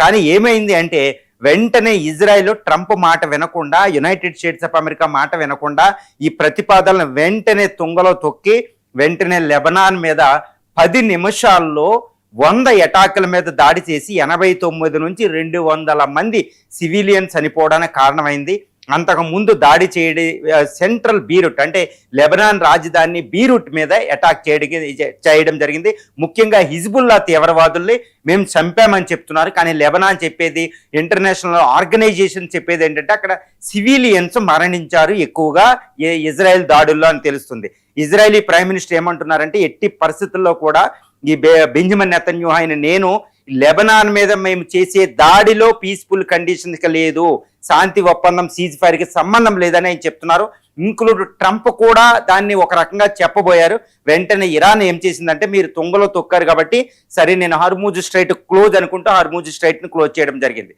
కానీ ఏమైంది అంటే వెంటనే ఇజ్రాయెల్ ట్రంప్ మాట వినకుండా, యునైటెడ్ స్టేట్స్ ఆఫ్ అమెరికా మాట వినకుండా ఈ ప్రతిపాదనలు వెంటనే తుంగలో తొక్కి వెంటనే లెబనాన్ మీద 10 నిమిషాల్లో 100 అటాకుల మీద దాడి చేసి 89 నుంచి 200 మంది సివిలియన్స్ చనిపోవడానికి కారణమైంది. అంతకు ముందు దాడి సెంట్రల్ బీరూట్ అంటే లెబనాన్ రాజధాని బీరూట్ మీద అటాక్ చేయడం జరిగింది. ముఖ్యంగా హిజ్బుల్లా తీవ్రవాదుల్ని మేము చంపామని చెప్తున్నారు. కానీ లెబనాన్ చెప్పేది, ఇంటర్నేషనల్ ఆర్గనైజేషన్ చెప్పేది ఏంటంటే అక్కడ సివిలియన్స్ మరణించారు ఎక్కువగా ఇజ్రాయెల్ దాడుల్లో అని తెలుస్తుంది. ఇజ్రాయలీ ప్రైమ్ మినిస్టర్ ఏమంటున్నారంటే ఎట్టి పరిస్థితుల్లో కూడా ఈ బెంజమిన్ నెతన్యాహు ఆయన నేను లెబనాన్ మీద మేము చేసే దాడిలో పీస్ఫుల్ కండిషన్స్ లేదు, శాంతి ఒప్పందం సీజ్ ఫైర్కి సంబంధం లేదని ఆయన చెప్తున్నారు. ఇంక్లూడ్ ట్రంప్ కూడా దాన్ని ఒక రకంగా చెప్పబోయారు. వెంటనే ఇరాన్ ఏం చేసిందంటే మీరు తుంగలో తొక్కారు కాబట్టి సరే నేను హార్మూజ్ స్ట్రైట్ క్లోజ్ అనుకుంటూ హార్మూజ్ స్ట్రైట్ని క్లోజ్ చేయడం జరిగింది.